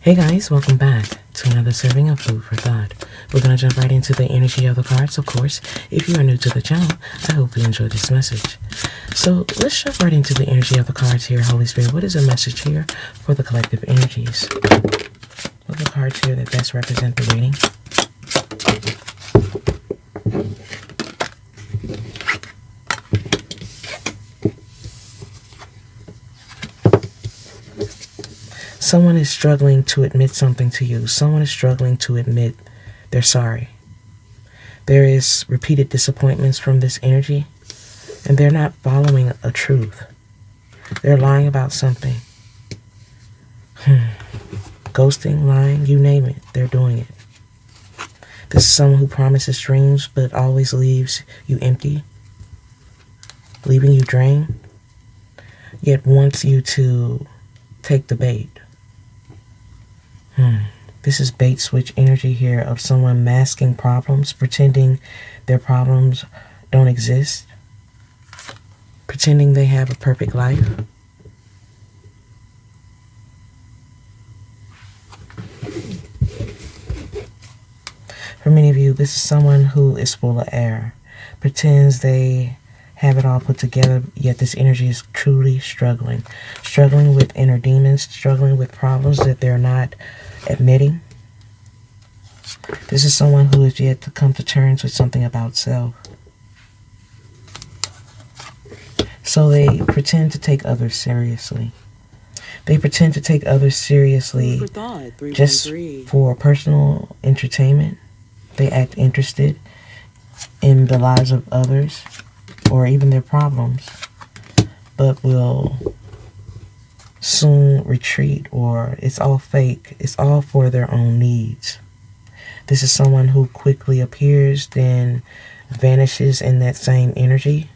Hey guys, welcome back to another serving of food for thought. We're going to jump right into the energy of the cards, of course. If you are new to the channel, I hope you enjoyed this message. So let's jump right into the energy of the cards here. Holy Spirit, what is the message here for the collective energies? What are the cards here that best represent the reading? Someone is struggling to admit something to you. Someone is struggling to admit they're sorry. There is repeated disappointments from this energy, and they're not following a truth. They're lying about something. Ghosting, lying, you name it, they're doing it. This is someone who promises dreams but always leaves you empty, leaving you drained, yet wants you to take the bait. This is bait switch energy here of someone masking problems, pretending their problems don't exist, pretending they have a perfect life. For many of you, this is someone who is full of air, pretends they have it all put together, yet this energy is truly struggling with inner demons, struggling with problems that they're not admitting. This is someone who is yet to come to terms with something about self. So they pretend to take others seriously. They pretend to take others seriously just for personal entertainment. They act interested in the lives of others or even their problems, but will soon retreat, or it's all fake. It's all for their own needs. This is someone who quickly appears, then vanishes in that same energy.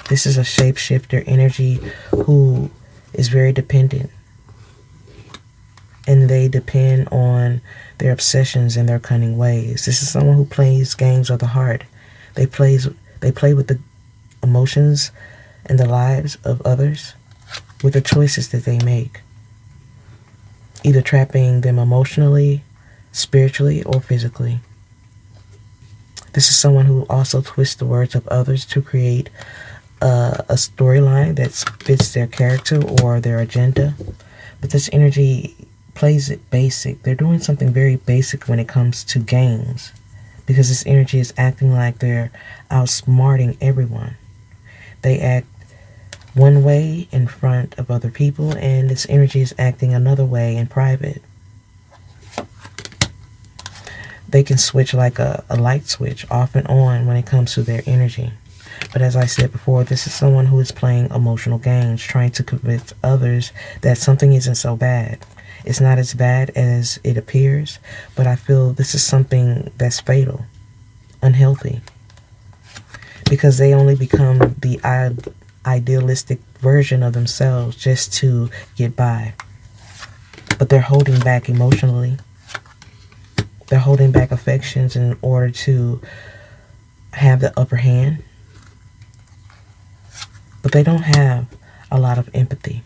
This is a shapeshifter energy who is very dependent, and they depend on their obsessions and their cunning ways. This is someone who plays games of the heart. They play with the emotions and the lives of others, with the choices that they make, either trapping them emotionally, spiritually, or physically. This is someone who also twists the words of others to create a storyline that fits their character or their agenda. But this energy plays it basic. They're doing something very basic when it comes to games, because this energy is acting like they're outsmarting everyone. They act one way in front of other people, and this energy is acting another way in private. They can switch like a light switch off and on when it comes to their energy. But as I said before, this is someone who is playing emotional games, trying to convince others that something isn't so bad. It's not as bad as it appears, but I feel this is something that's fatal, unhealthy, because they only become the idealistic version of themselves just to get by. But they're holding back emotionally. They're holding back affections in order to have the upper hand. But they don't have a lot of empathy.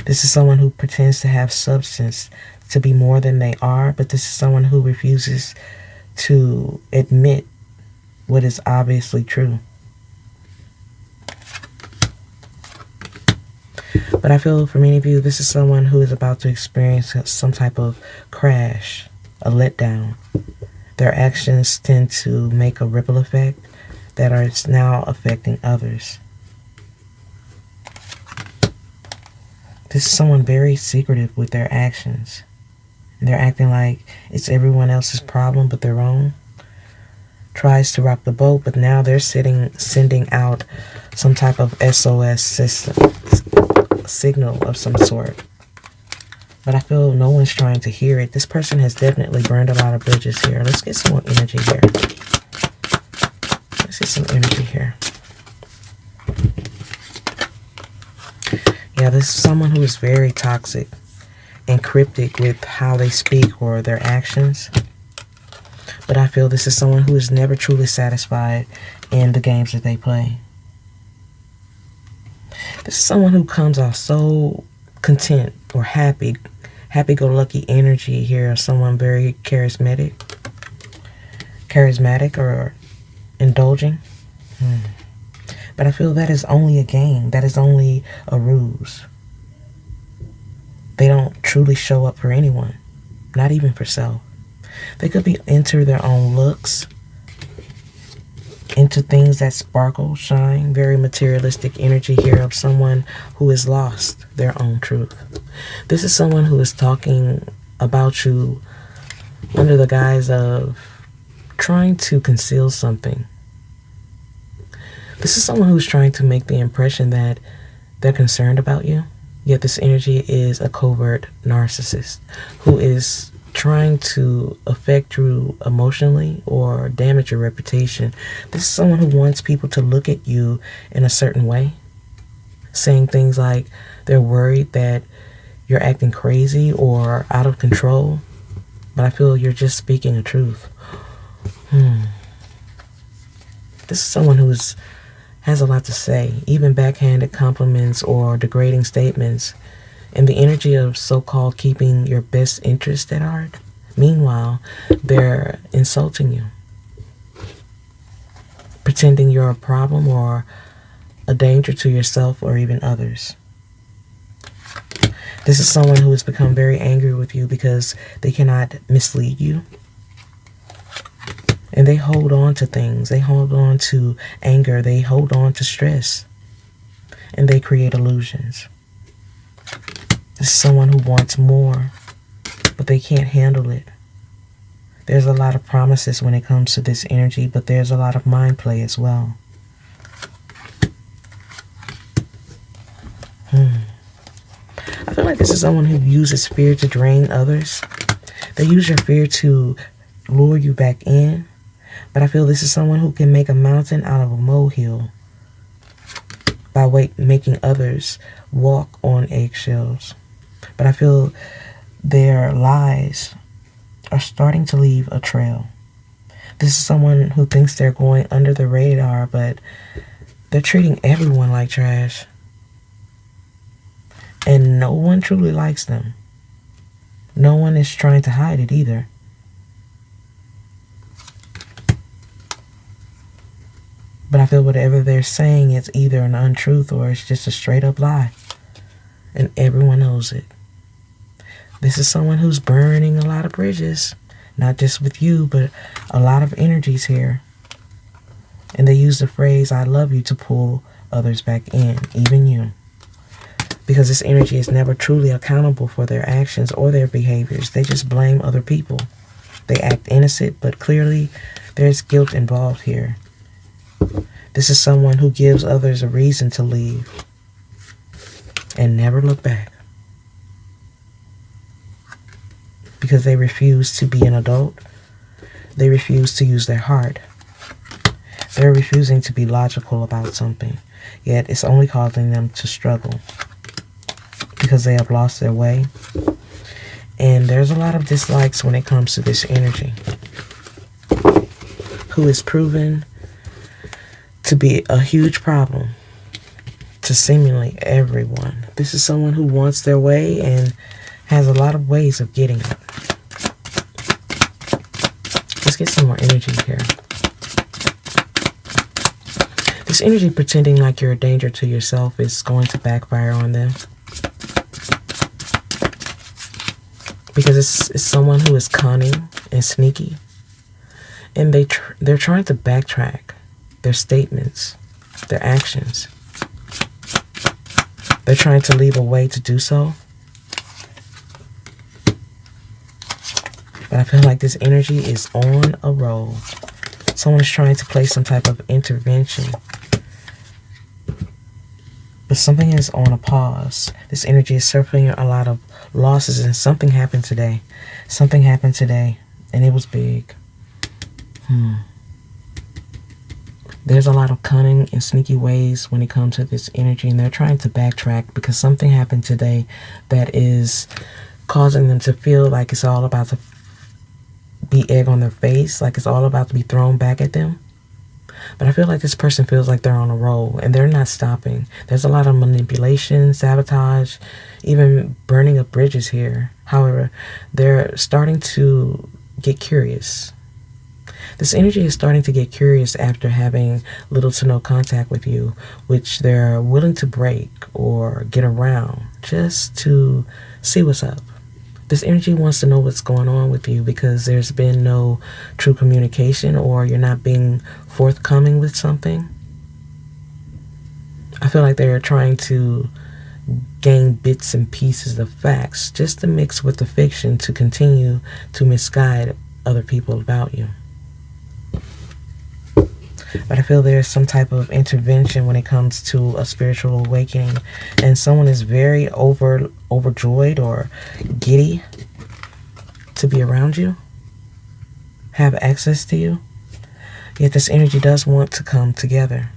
This is someone who pretends to have substance, to be more than they are, but this is someone who refuses to admit what is obviously true. But I feel for many of you, this is someone who is about to experience some type of crash, a letdown. Their actions tend to make a ripple effect that is now affecting others. This is someone very secretive with their actions. They're acting like it's everyone else's problem but their own. Tries to rock the boat, but now they're sending out some type of SOS signal of some sort. But I feel no one's trying to hear it. This person has definitely burned a lot of bridges here. Let's get some more energy here. Let's get some energy here. Yeah, this is someone who is very toxic and cryptic with how they speak or their actions. But I feel this is someone who is never truly satisfied in the games that they play. This is someone who comes off so content or happy happy-go-lucky energy here of someone very charismatic or indulging. But I feel that is only a game. That is only a ruse. They don't truly show up for anyone, not even for self. They could be into their own looks, into things that sparkle, shine, very materialistic energy here of someone who has lost their own truth. This is someone who is talking about you under the guise of trying to conceal something. This is someone who's trying to make the impression that they're concerned about you, yet this energy is a covert narcissist who is trying to affect you emotionally or damage your reputation. This is someone who wants people to look at you in a certain way, saying things like they're worried that you're acting crazy or out of control, but I feel you're just speaking the truth. This is someone who has a lot to say, even backhanded compliments or degrading statements, and the energy of so-called keeping your best interest at heart. Meanwhile, they're insulting you, pretending you're a problem or a danger to yourself or even others. This is someone who has become very angry with you because they cannot mislead you. And they hold on to things. They hold on to anger. They hold on to stress. And they create illusions. This is someone who wants more, but they can't handle it. There's a lot of promises when it comes to this energy, but there's a lot of mind play as well. I feel like this is someone who uses fear to drain others. They use your fear to lure you back in. But I feel this is someone who can make a mountain out of a molehill by making others walk on eggshells. But I feel their lies are starting to leave a trail. This is someone who thinks they're going under the radar, but they're treating everyone like trash. And no one truly likes them. No one is trying to hide it either. But I feel whatever they're saying is either an untruth or it's just a straight up lie. And everyone knows it. This is someone who's burning a lot of bridges. Not just with you, but a lot of energies here. And they use the phrase, I love you, to pull others back in, even you. Because this energy is never truly accountable for their actions or their behaviors. They just blame other people. They act innocent, but clearly there's guilt involved here. This is someone who gives others a reason to leave and never look back. Because they refuse to be an adult. They refuse to use their heart. They're refusing to be logical about something. Yet it's only causing them to struggle. Because they have lost their way. And there's a lot of dislikes when it comes to this energy. Who is proven to be a huge problem to seemingly everyone. This is someone who wants their way and has a lot of ways of getting it. Let's get some more energy here. This energy pretending like you're a danger to yourself is going to backfire on them. Because it's someone who is cunning and sneaky. And they're trying to backtrack their statements, their actions. They're trying to leave a way to do so. But I feel like this energy is on a roll. Someone is trying to play some type of intervention. But something is on a pause. This energy is suffering a lot of losses, and something happened today. Something happened today, and it was big. There's a lot of cunning and sneaky ways when it comes to this energy, and they're trying to backtrack because something happened today that is causing them to feel like it's all about to be egg on their face, like it's all about to be thrown back at them. But I feel like this person feels like they're on a roll and they're not stopping. There's a lot of manipulation, sabotage, even burning of bridges here. However, they're starting to get curious. This energy is starting to get curious after having little to no contact with you, which they're willing to break or get around just to see what's up. This energy wants to know what's going on with you because there's been no true communication or you're not being forthcoming with something. I feel like they're trying to gain bits and pieces of facts just to mix with the fiction to continue to misguide other people about you. But I feel there's some type of intervention when it comes to a spiritual awakening, and someone is very overjoyed or giddy to be around you, have access to you. Yet this energy does want to come together.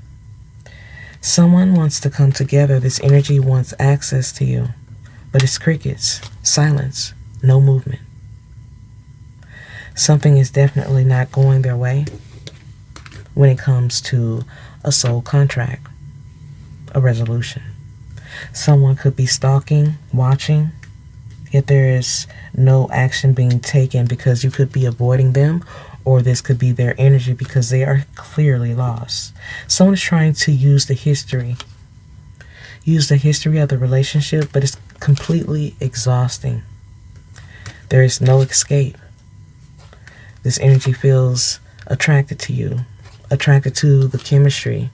Someone wants to come together. This energy wants access to you, but it's crickets, silence, no movement. Something is definitely not going their way when it comes to a soul contract, a resolution. Someone could be stalking, watching, yet there is no action being taken because you could be avoiding them, or this could be their energy because they are clearly lost. Someone is trying to use the history of the relationship, but it's completely exhausting. There is no escape. This energy feels attracted to you, attracted to the chemistry,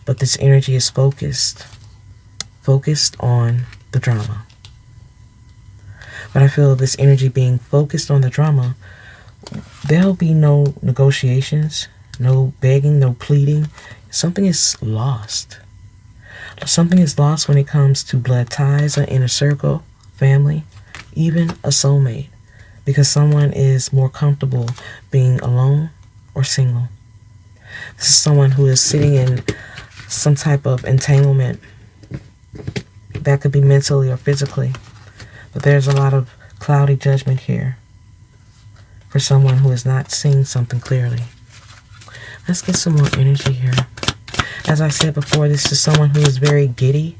but this energy is focused on the drama. But I feel this energy being focused on the drama, there'll be no negotiations, no begging, no pleading. Something is lost. Something is lost when it comes to blood ties, an inner circle, family, even a soulmate, because someone is more comfortable being alone or single. This is someone who is sitting in some type of entanglement that could be mentally or physically, but there's a lot of cloudy judgment here for someone who is not seeing something clearly. Let's get some more energy here. As I said before, this is someone who is very giddy,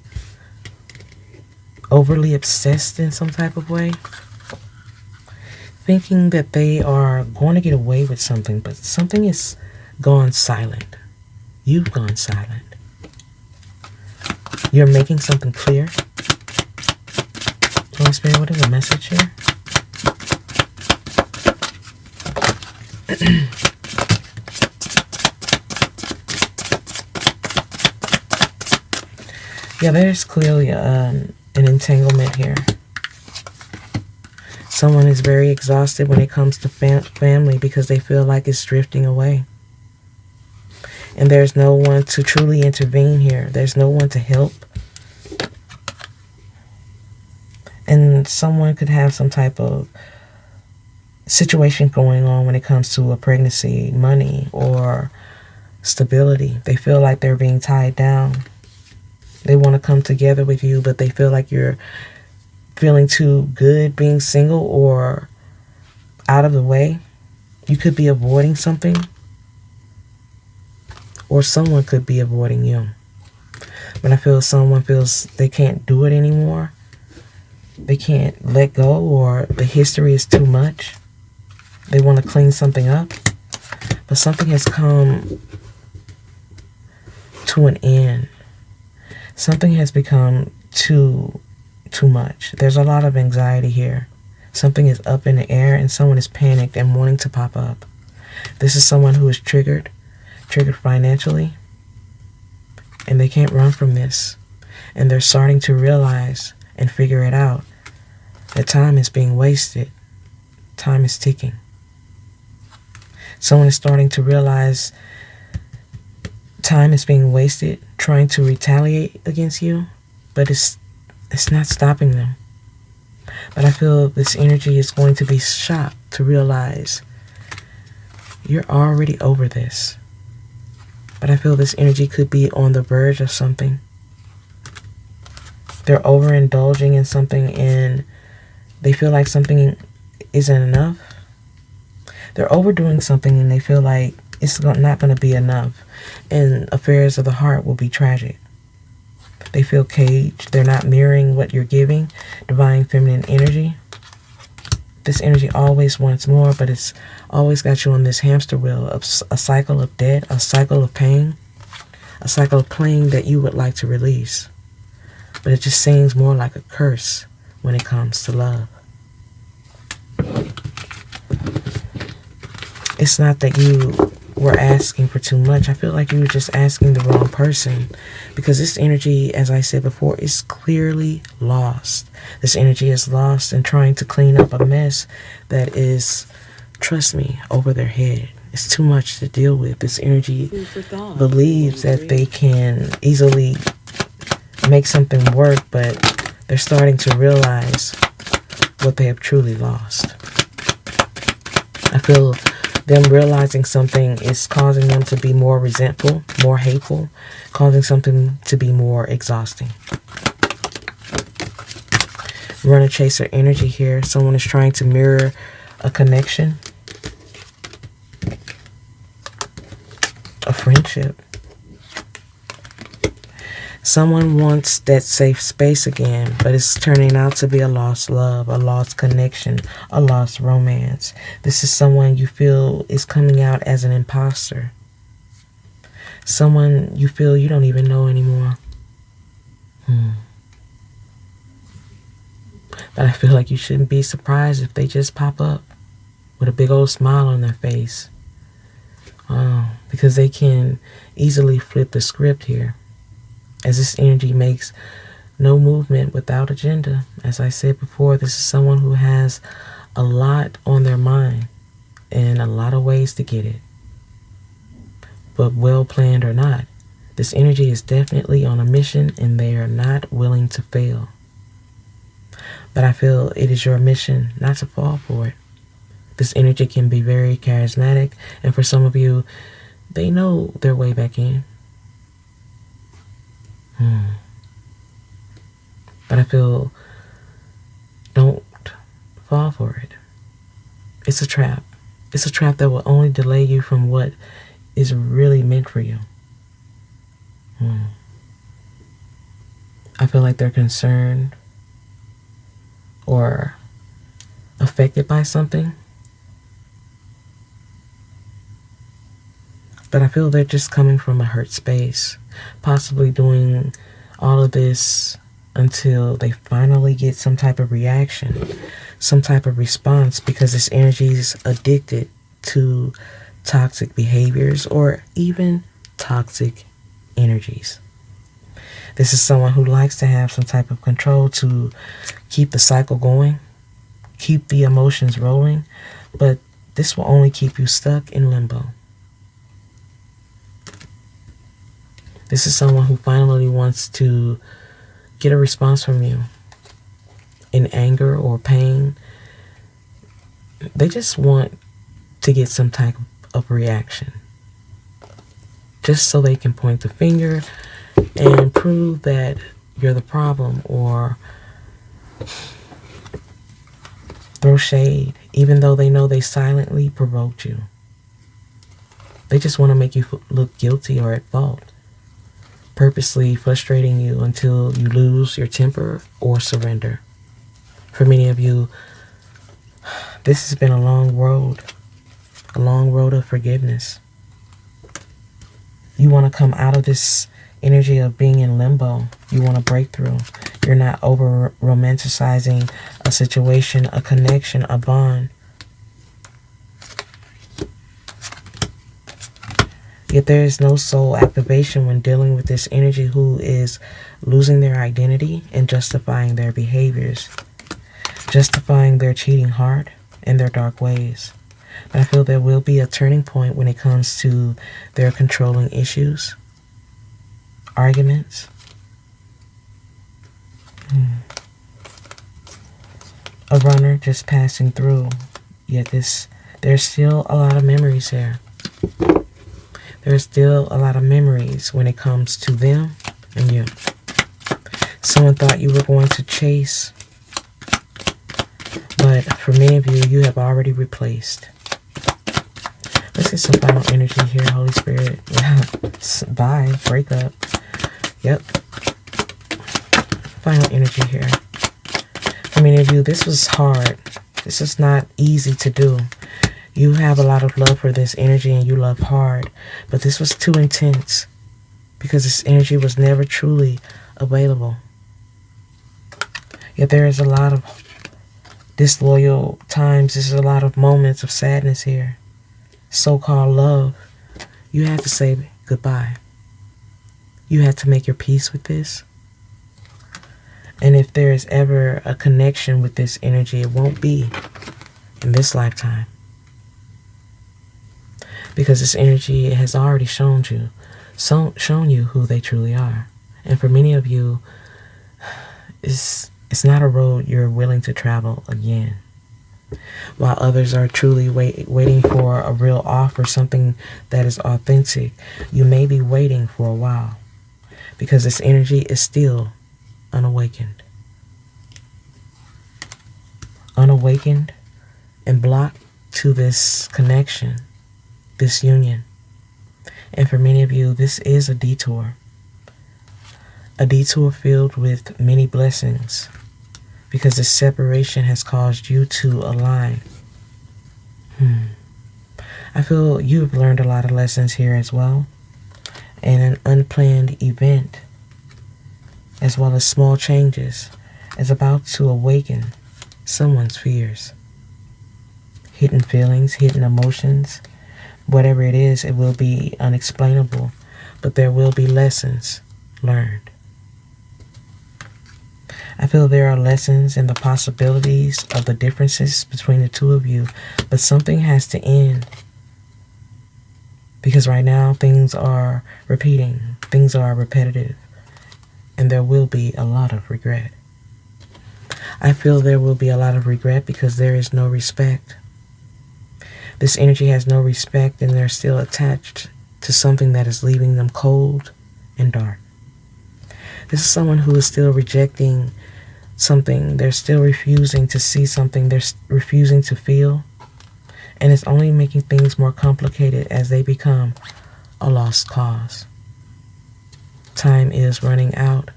overly obsessed in some type of way, thinking that they are going to get away with something, but something is gone silent. You've gone silent. You're making something clear. Holy Spirit, what is the message here? Yeah, there's clearly an entanglement here. Someone is very exhausted when it comes to family because they feel like it's drifting away. And there's no one to truly intervene here. There's no one to help. And someone could have some type of situation going on when it comes to a pregnancy, money, or stability. They feel like they're being tied down. They want to come together with you, but they feel like you're feeling too good being single or out of the way. You could be avoiding something, or someone could be avoiding you. But I feel someone feels they can't do it anymore. They can't let go, or the history is too much. They want to clean something up, but something has come to an end. Something has become too much. There's a lot of anxiety here. Something is up in the air and someone is panicked and wanting to pop up. This is someone who is triggered financially, and they can't run from this. And they're starting to realize and figure it out that time is being wasted. Time is ticking. Someone is starting to realize time is being wasted trying to retaliate against you, but it's not stopping them. But I feel this energy is going to be shocked to realize you're already over this. But I feel this energy could be on the verge of something. They're overindulging in something and they feel like something isn't enough. They're overdoing something and they feel like it's not going to be enough. And affairs of the heart will be tragic. They feel caged. They're not mirroring what you're giving. Divine feminine energy. This energy always wants more, but it's always got you on this hamster wheel of a cycle of debt, a cycle of pain, a cycle of pain that you would like to release. But it just seems more like a curse when it comes to love. It's not that you were asking for too much. I feel like you were just asking the wrong person, because this energy, as I said before, is clearly lost. This energy is lost in trying to clean up a mess that is, trust me, over their head. It's too much to deal with. This energy believes that they can easily make something work, but they're starting to realize what they have truly lost. I feel them realizing something is causing them to be more resentful, more hateful, causing something to be more exhausting. Runner chaser energy here. Someone is trying to mirror a connection, a friendship. Someone wants that safe space again, but it's turning out to be a lost love, a lost connection, a lost romance. This is someone you feel is coming out as an imposter. Someone you feel you don't even know anymore. But I feel like you shouldn't be surprised if they just pop up with a big old smile on their face. Because they can easily flip the script here, as this energy makes no movement without agenda. As I said before, this is someone who has a lot on their mind and a lot of ways to get it. But well planned or not, this energy is definitely on a mission and they are not willing to fail. But I feel it is your mission not to fall for it. This energy can be very charismatic, and for some of you, they know their way back in. But I feel, don't fall for it. It's a trap. It's a trap that will only delay you from what is really meant for you. I feel like they're concerned or affected by something. But I feel they're just coming from a hurt space, possibly doing all of this until they finally get some type of reaction, some type of response, because this energy is addicted to toxic behaviors or even toxic energies. This is someone who likes to have some type of control to keep the cycle going, keep the emotions rolling, but this will only keep you stuck in limbo. This is someone who finally wants to get a response from you in anger or pain. They just want to get some type of reaction, just so they can point the finger and prove that you're the problem or throw shade, even though they know they silently provoked you. They just want to make you look guilty or at fault, purposely frustrating you until you lose your temper or surrender. For many of you, this has been a long road of forgiveness. You want to come out of this energy of being in limbo. You want to break through. You're not over romanticizing a situation, a connection, a bond. Yet there is no soul activation when dealing with this energy who is losing their identity and justifying their behaviors, justifying their cheating heart and their dark ways. But I feel there will be a turning point when it comes to their controlling issues, arguments. A runner just passing through, yet there's still a lot of memories here. There's still a lot of memories when it comes to them and you. Someone thought you were going to chase, but for many of you, you have already replaced. Let's This is some final energy here, Holy Spirit. Yeah. Bye. Break up. Yep. Final energy here. For many of you, this was hard. This is not easy to do. You have a lot of love for this energy and you love hard. But this was too intense because this energy was never truly available. Yet there is a lot of disloyal times. There's a lot of moments of sadness here. So-called love. You had to say goodbye. You had to make your peace with this. And if there is ever a connection with this energy, it won't be in this lifetime. Because this energy has already shown you who they truly are. And for many of you, it's not a road you're willing to travel again. While others are truly waiting for a real offer, something that is authentic, you may be waiting for a while. Because this energy is still unawakened. Unawakened and blocked to this connection, this union. And for many of you, this is a detour. A detour filled with many blessings. Because this separation has caused you to align. I feel you've learned a lot of lessons here as well. And an unplanned event, as well as small changes, is about to awaken someone's fears. Hidden feelings, hidden emotions, whatever it is, it will be unexplainable, but there will be lessons learned. I feel there are lessons in the possibilities of the differences between the two of you, but something has to end. Because right now, things are repeating, things are repetitive, and there will be a lot of regret. I feel there will be a lot of regret because there is no respect. This energy has no respect, and they're still attached to something that is leaving them cold and dark. This is someone who is still rejecting something. They're still refusing to see something. They're refusing to feel. And it's only making things more complicated as they become a lost cause. Time is running out.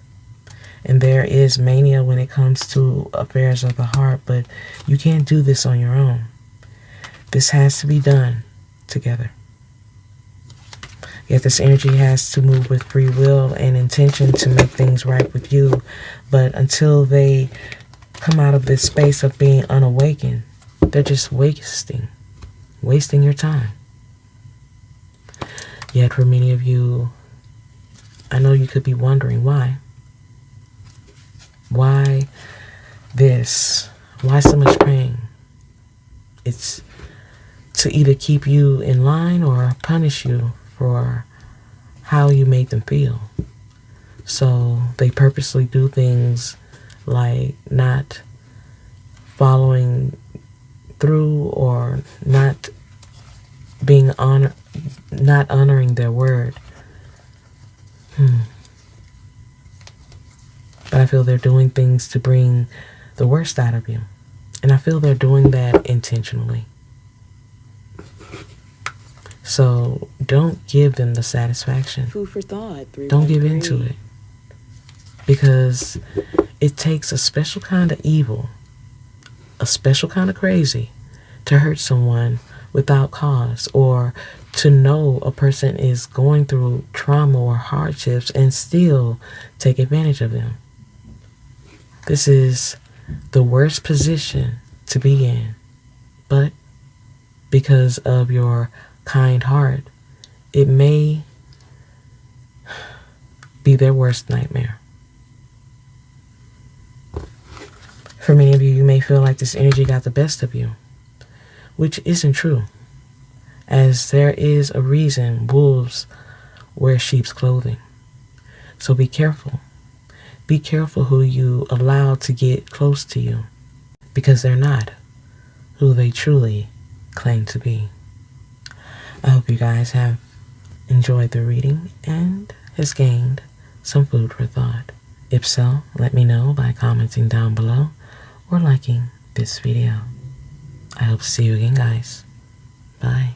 And there is mania when it comes to affairs of the heart. But you can't do this on your own. This has to be done together. Yet this energy has to move with free will and intention to make things right with you. But until they come out of this space of being unawakened, they're just wasting your time. Yet for many of you, I know you could be wondering why. Why this? Why so much pain? It's to either keep you in line or punish you for how you made them feel. So they purposely do things like not following through or not honoring their word. But I feel they're doing things to bring the worst out of you. And I feel they're doing that intentionally. So don't give them the satisfaction. Food for thought. Don't give into it. Because it takes a special kind of evil, a special kind of crazy, to hurt someone without cause, or to know a person is going through trauma or hardships and still take advantage of them. This is the worst position to be in. But because of your kind heart, it may be their worst nightmare. For many of you, you may feel like this energy got the best of you, which isn't true, as there is a reason wolves wear sheep's clothing. So be careful. Be careful who you allow to get close to you, because they're not who they truly claim to be. I hope you guys have enjoyed the reading and has gained some food for thought. If so, let me know by commenting down below or liking this video. I hope to see you again, guys. Bye.